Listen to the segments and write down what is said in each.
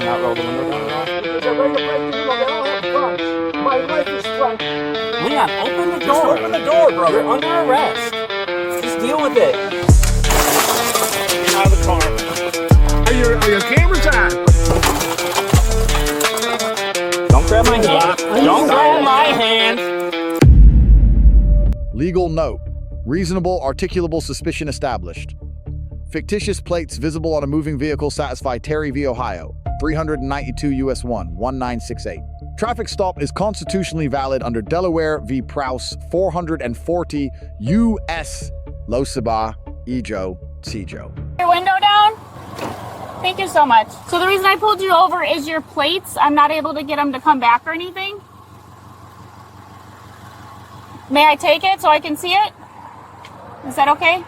not roll the window down at all? Because I read the window down, I don't have guns. My life is threatened. Leon, open the door. Just open the door, brother. You're under arrest. Just deal with it. Get out of the car. Are your cameras on? Don't grab my hand. Don't grab my hand. Legal note. Reasonable articulable suspicion established. Fictitious plates visible on a moving vehicle satisfy Terry v. Ohio, 392 U.S. 1, 1968. Traffic stop is constitutionally valid under Delaware v. Prouse, 440 U.S. Losaba, Ejo, Seizure. Your window down? Thank you so much. So the reason I pulled you over is your plates. I'm not able to get them to come back or anything. May I take it so I can see it? Is that okay?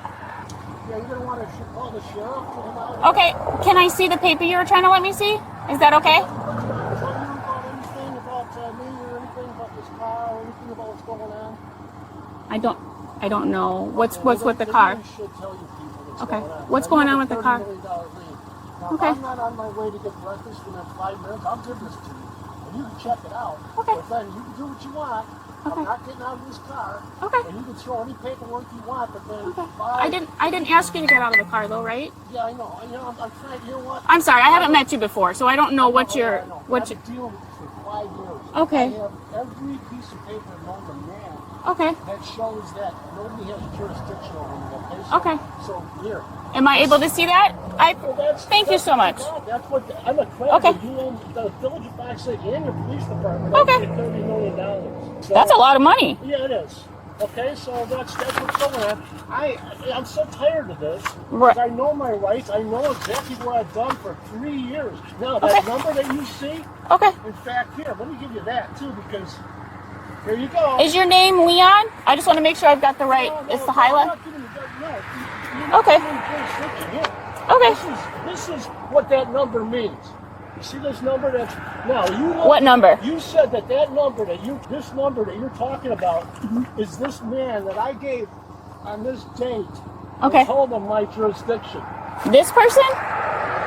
Yeah, you're going to want to call the sheriff? Okay, can I see the paper you were trying to let me see? Is that okay? Anything about me or anything about this car or anything about what's going on? I don't know. What's with the car? Should tell you people what's Okay. going on. What's going on with the car? $30 million lien. Now, Okay. if I'm not on my way to get breakfast in 5 minutes, I'll give this to you. And you can check it out. Okay. But then you can do what you want. Okay. I'm not getting out of this car. Okay. And you can throw any paperwork you want, but then Okay. I didn't ask you to get out of the car though, right? Yeah, I know. I'm trying. You know what? I'm sorry, I haven't met you before, so I don't know what you're. I've What been you? dealing with this for 5 years. Okay. I have every piece of paper known to man Okay. that shows that nobody has jurisdiction over me. Okay. So here. Am I able to see that? Thank you so much. That's what I'm a creditor. Okay. You own the Village of Fox City and your police department. Okay. $30 million. So, That's a lot of money. Yeah, it is. Okay, so that's what's going on. I'm so tired of this. Right. I know my rights. I know exactly what I've done for 3 years. Now that number that you see. Okay. In fact, here, let me give you that too, because here you go. Is your name Leon? I just want to make sure I've got the right. It's the highlight. Okay. Okay. This is what that number means. You see this number? That's now you. What number? You said that number this number that you're talking about is this man that I gave on this date. Okay. And told him my jurisdiction. This person?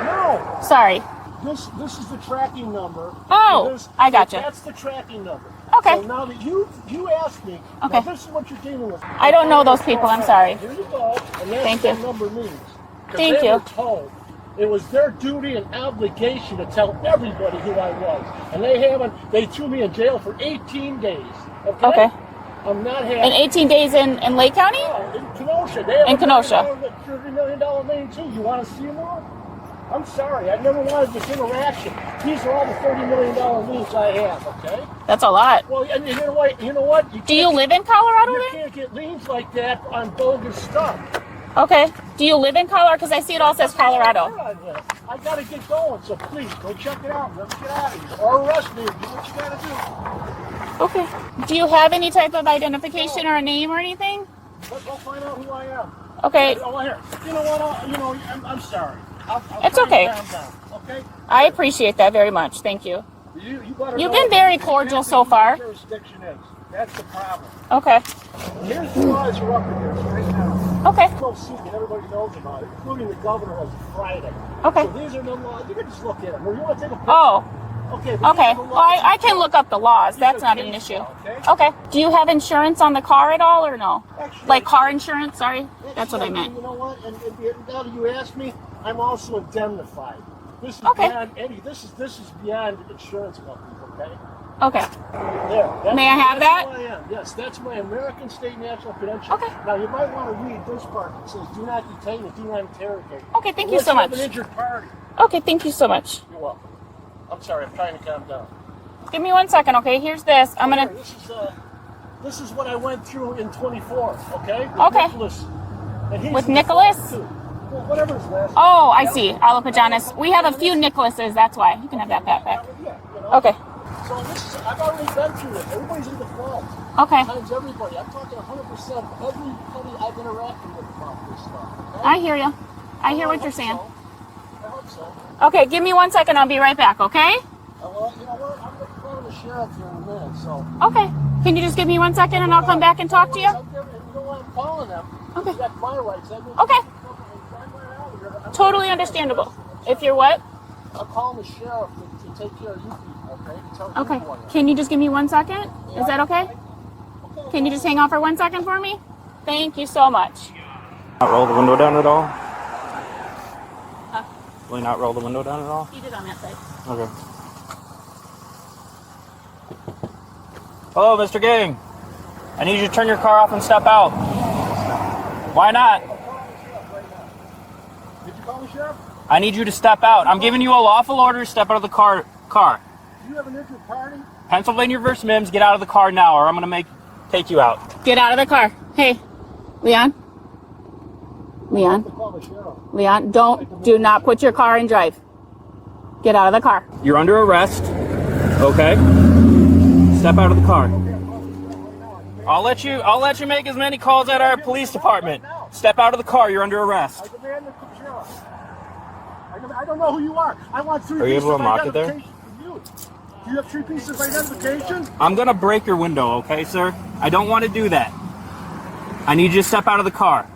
No. Sorry. This is the tracking number. Oh, I gotcha. That's the tracking number. Okay. So now that you asked me, Okay. now this is what you're dealing with. I don't know those people. I'm sorry. Here you go. And that's Thank what you. that number means. Thank they you. were told it was their duty and obligation to tell everybody who I was. And they threw me in jail for 18 days. Okay? Okay. I'm not happy. And 18 days in Lake County? Oh, in Kenosha. They have In Kenosha. $30 million lien too. You want to see more? I'm sorry. I never wanted this interaction. These are all the $30 million liens I have, okay? That's a lot. Well, and you know what? Do you live in Colorado You then? can't get liens like that on bogus stuff. Okay. Do you live in Colorado? Because I see it all says Colorado. I gotta get going, so please go check it out. Let's get out of here. Or arrest me. Do what you gotta do. Okay. Do you have any type of identification or a name or anything? Go find out who I am. Okay. Oh, here. You know what? I'm sorry. I'll It's try and okay. calm down, okay? I appreciate that very much. Thank you. You better You've know been very what cordial so far. jurisdiction is. That's the problem. Okay. Here's the laws are up in here right now. Okay. It's no secret. Everybody knows about it, including the governor on Friday. Okay. So these are the laws. You can just look at them. Or you want to take a picture? Oh. Okay. But Okay. these are the Well, laws. I can look up the laws. That's These are not an case issue. law, okay? Okay. Do you have insurance on the car at all or no? Actually, Like car insurance? Sorry. That's what I actually, meant. You know what? And now that you asked me, I'm also indemnified. This is Okay. beyond any. This is beyond insurance companies. Okay. Okay. There. May I have that's that? who I am. Yes, that's my American State National Credential. Okay. Now you might want to read this part. It says, "Do not detain and do not interrogate." Okay, thank you Unless so have much. An injured party. Okay, thank you so much. You're welcome. I'm sorry. I'm trying to calm down. Give me 1 second, okay? Here's this. I'm gonna. This is what I went through in 24. Okay. Okay. Nicholas. And he's With in Nicholas? too. Well, whatever his last name. Oh, I see. Alapajanis. We have a few Nicholases. That's why. You can have that backpack. Yeah, you know. Okay. So I've already been through it. Everybody's in default. Okay. Times everybody. I'm talking 100% everybody I've interacted with about this stuff. Okay? I hear you. I hear what you're saying. I hope so. Okay, give me 1 second. I'll be right back, okay? Well, you know what? I'm going to call the sheriff here in a minute, so. Okay. Can you just give me 1 second and I'll come back and talk to you? You know why I'm calling them? Okay. That's my rights. Okay. Totally understandable. If you're what? I'm calling the sheriff to take care of you people, okay? Tell you Okay. who I am. Can you just give me 1 second? Is that okay? Okay. Can you just hang on for 1 second for me? Thank you so much. Not roll the window down at all? Huh? Will you not roll the window down at all? You did on that side. Okay. Hello, Mr. Gang. I need you to turn your car off and step out. Why not? Did you call the sheriff? I need you to step out. I'm giving you a lawful order to step out of the car. Do you have an injured party? Pennsylvania versus Mimms, get out of the car now or I'm going to take you out. Get out of the car. Hey, Leon. I have to call the sheriff. Leon, do not put your car in drive. Get out of the car. You're under arrest. Okay? Step out of the car. I'll let you make as many calls at our police department. Step out of the car. You're under arrest. I demand the sheriff. I don't know who you are. I want 3 Are you pieces able of to unlock it there? identification from you. Do you have 3 pieces of identification? I'm going to break your window, okay, sir? I don't want to do that. I need you to step out of the car.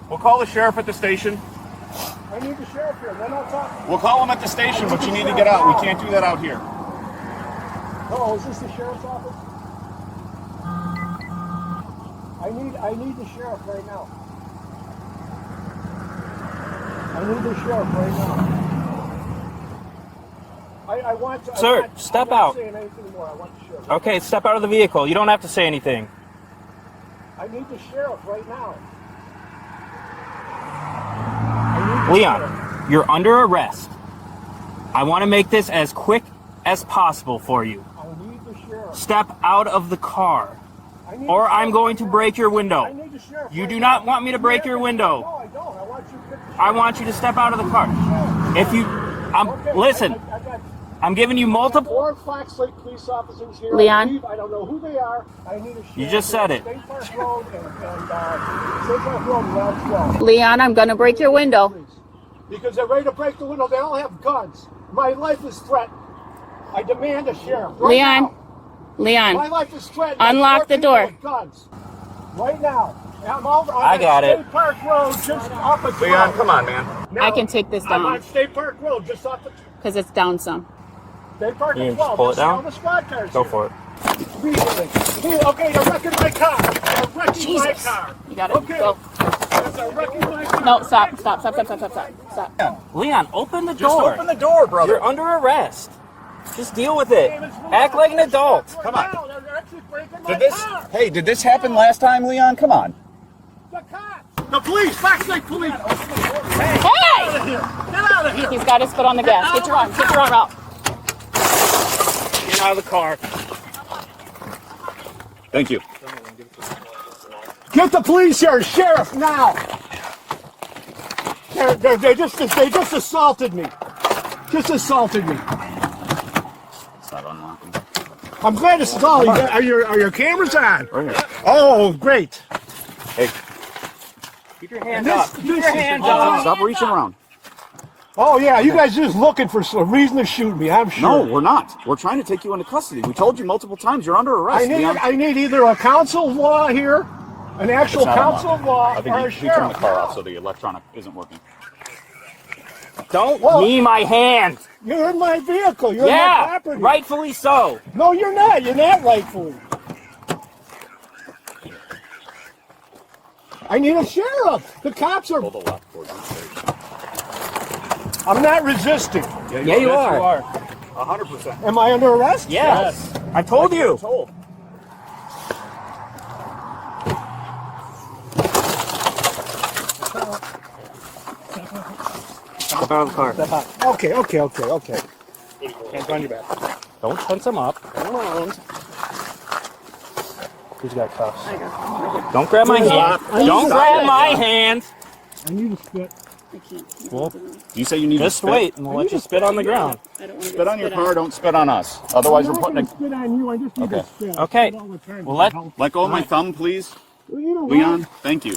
We'll call the sheriff at the station. I need the sheriff here. Then I'll talk. We'll call him at the station, but you need to get out. We can't do that out here. Oh, is this the sheriff's office? I need the sheriff right now. I need the sheriff right now. I want to. Sir, step out. I'm not saying anything more. I want the sheriff. Okay, step out of the vehicle. You don't have to say anything. I need the sheriff right now. Leon, you're under arrest. I want to make this as quick as possible for you. I need the sheriff. Step out of the car, I need or the I'm sheriff going right to now. break your I window. need the sheriff. You right do now. not want me to break your window. No, I don't. I want you to get the sheriff. I want you to step out of the car. If you, Okay, listen, I got I'm giving you multiple. 4 Fox Lake police officers here. Leon? I don't know who they are. I need a sheriff. You just said it. State Park Road and State Park Road and Route 12. Leon, I'm gonna break your window. Because they're ready to break the window. They all have guns. My life is threatened. I demand a sheriff. Right Leon, now. My Leon, life is threatened. Unlock There's 4 the door. people with guns. Right now. I'm over on I got it. State Park Road, just up at 12. Leon, come on, man. Now, I can take this I'm down on State Park Road, just off the because it's down some. State Park You at can 12. pull it Just all down? the squad cars Go here. for it. Immediately. Okay, they're wrecking my car. They're wrecking my Jesus. car. You got it. Okay. Go. They're wrecking my car. No, stop. Leon, open the Just door. open the door, brother. You're under arrest. Just deal with it. Act like an adult. Come on. Now, they're actually breaking my Did this? car. Hey, did this happen last time, Leon? Come on. The cops. The police. Fox Lake police. Get Hey! out of here. Get out of here. He's got his foot on the gas. Get your arm out. Get out of the car. Thank you. Get the police here, sheriff, now. They just assaulted me. Just assaulted me. It's not unlocking. I'm glad this is all. Are your cameras on? Right here. Oh, great. Hey, Keep your hands This- up. Keep your this is hands awesome. up. stop reaching around. Oh yeah, you guys just looking for some reason to shoot me. I'm sure. No, we're not. We're trying to take you into custody. We told you multiple times you're under arrest, Leon. I need either a council of law here, an actual It's not council of law, I or think a you sheriff. turned the car off so the electronic isn't working. Don't Well- knee my hand. You're in my vehicle. You're in my Yeah, property. rightfully so. No, you're not. You're not rightfully. I need a sheriff. The cops are. Pull the left towards the station. I'm not resisting. Yeah, you are. 100%. Am I under arrest? Yes. I told you. Told. Step out of the car. Okay. Hands behind your back. Don't tense him up. Who's got cuffs? Don't grab my hand. Don't grab my hand. I need to spit. Well, You say you need just to spit? wait and we'll let you spit on the ground. Spit on your car, don't spit on us. Otherwise, I'm we're not putting gonna spit on you. I just need Okay. to spit. Okay. I spit all the time. Well, let- Let go of my thumb, please. Well, you know what? Leon, thank you.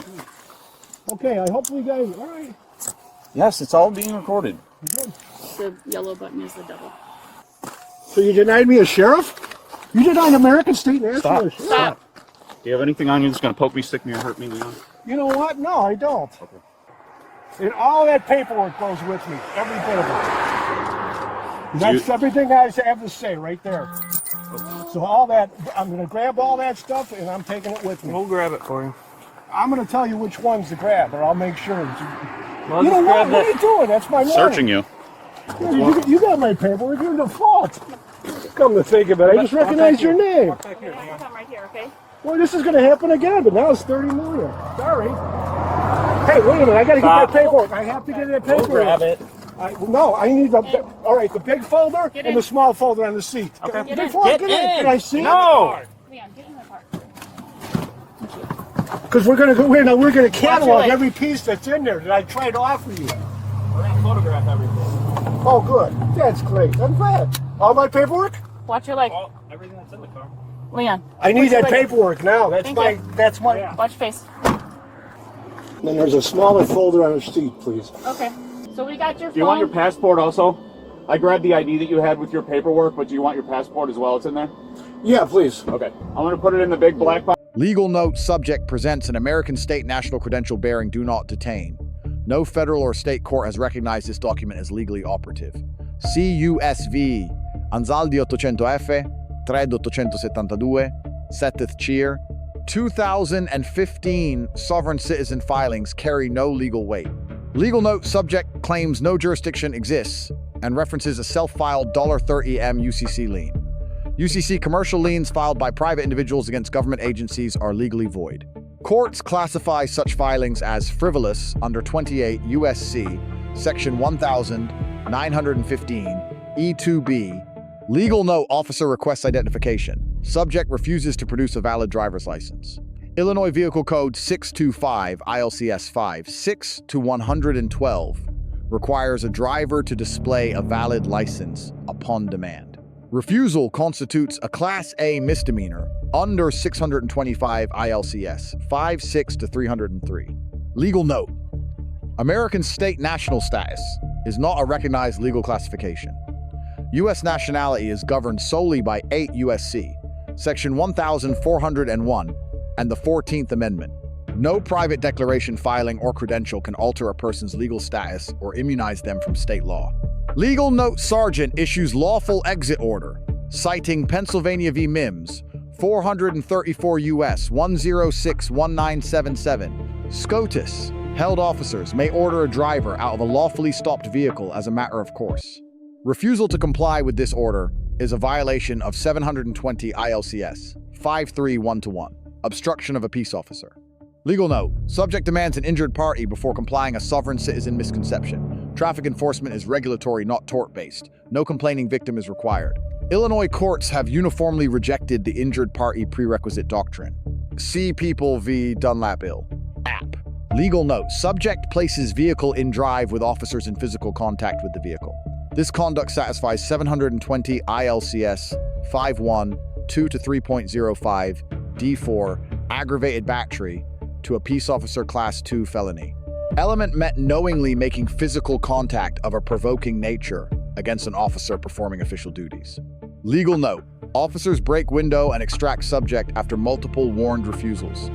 Okay, I hope you guys. All right. Yes, it's all being recorded. The yellow button is the double. So you denied me a sheriff? You denied American State National Stop. a sheriff? Stop. Do you have anything on you that's going to poke me, stick me, or hurt me, Leon? You know what? No, I don't. And all that paperwork goes with me, every bit of it. That's everything I have to say right there. So all that, I'm going to grab all that stuff and I'm taking it with me. We'll grab it for you. I'm going to tell you which ones to grab, or I'll make sure. Well, You know just what? grab What are you doing? That's my money. Searching you. You got my paperwork. You're in default. Come to think of it, I just recognized your name. Yeah, you come right here, okay? Well, this is going to happen again, but now it's 30 million. Sorry. Hey, wait a minute. I got to get that paperwork. I have to get that paperwork. We'll grab it. No, I need the. All right, the big folder and the small folder on the seat. Okay. Before I get in, can I see? No. Leon, get in the car. Because we're going to go in and we're going to catalog leg. every piece that's in there that I tried to offer you. We're gonna photograph everything. Oh, good. That's great. I'm glad. All my paperwork? Watch your leg. Everything that's in the car. Leon. I need watch your that leg. paperwork now. That's Thank my. you. That's my. Watch your face. Then there's a smaller folder on the seat, please. Okay. So we got your phone. Do you want your passport also? I grabbed the ID that you had with your paperwork, but do you want your passport as well? It's in there? Yeah, please. Okay. I'm going to put it in the big black box. Legal note: subject presents an American state national credential bearing do not detain. No federal or state court has recognized this document as legally operative. CUSV Anzaldi 800F 3872 Seth Cheer 2015 sovereign citizen filings carry no legal weight. Legal note: subject claims no jurisdiction exists and references a self-filed $30M UCC lien. UCC commercial liens filed by private individuals against government agencies are legally void. Courts classify such filings as frivolous under 28 U.S.C. Section 1915 E2B. Legal note: officer requests identification. Subject refuses to produce a valid driver's license. Illinois Vehicle Code 625 ILCS 5 6-112 requires a driver to display a valid license upon demand. Refusal constitutes a Class A misdemeanor under 625 ILCS 5-6-303. Legal note: American state national status is not a recognized legal classification. U.S. nationality is governed solely by 8 U.S.C. Section 1401 and the 14th Amendment. No private declaration, filing, or credential can alter a person's legal status or immunize them from state law. Legal note: sergeant issues lawful exit order, citing Pennsylvania v. Mimms, 434 U.S. 106-1977. SCOTUS: held officers may order a driver out of a lawfully stopped vehicle as a matter of course. Refusal to comply with this order is a violation of 720 ILCS 531-1, obstruction of a peace officer. Legal note: subject demands an injured party before complying a sovereign citizen misconception. Traffic enforcement is regulatory, not tort-based. No complaining victim is required. Illinois courts have uniformly rejected the injured party prerequisite doctrine. See People v. Dunlap Ill. App. Legal note: subject places vehicle in drive with officers in physical contact with the vehicle. This conduct satisfies 720 ILCS 51 2-3.05 D4 aggravated battery to a peace officer Class 2 felony. Element met: knowingly making physical contact of a provoking nature against an officer performing official duties. Legal note: officers break window and extract subject after multiple warned refusals.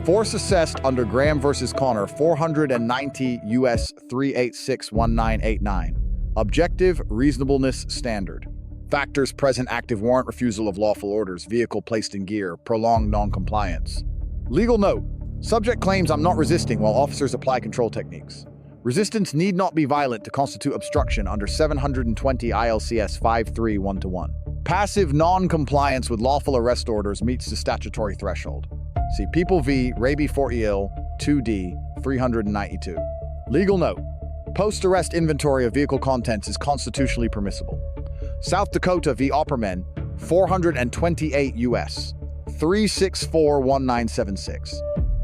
Force assessed under Graham versus Connor 490 U.S. 386-1989. Objective reasonableness standard. Factors present: active warrant, refusal of lawful orders, vehicle placed in gear, prolonged non-compliance. Legal note: subject claims I'm not resisting while officers apply control techniques. Resistance need not be violent to constitute obstruction under 720 ILCS 531-1. Passive non-compliance with lawful arrest orders meets the statutory threshold. See People v. Raby Fortiel 2D 392. Legal note: post-arrest inventory of vehicle contents is constitutionally permissible. South Dakota v. Opperman 428 U.S. 364-1976.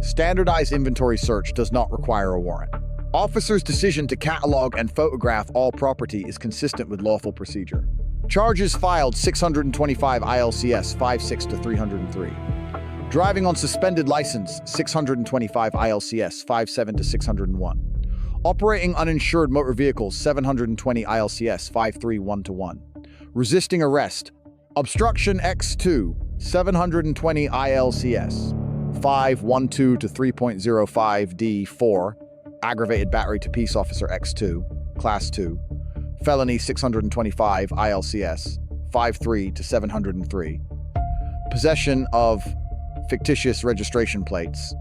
Standardized inventory search does not require a warrant. Officer's decision to catalog and photograph all property is consistent with lawful procedure. Charges filed: 625 ILCS 56-303. Driving on suspended license: 625 ILCS 57-601. Operating uninsured motor vehicles: 720 ILCS 531-1. Resisting arrest: obstruction X2 720 ILCS 512-3.05 D4. aggravated battery to peace officer X2, class 2, felony 625 ILCS 53 to 703, possession of fictitious registration plates,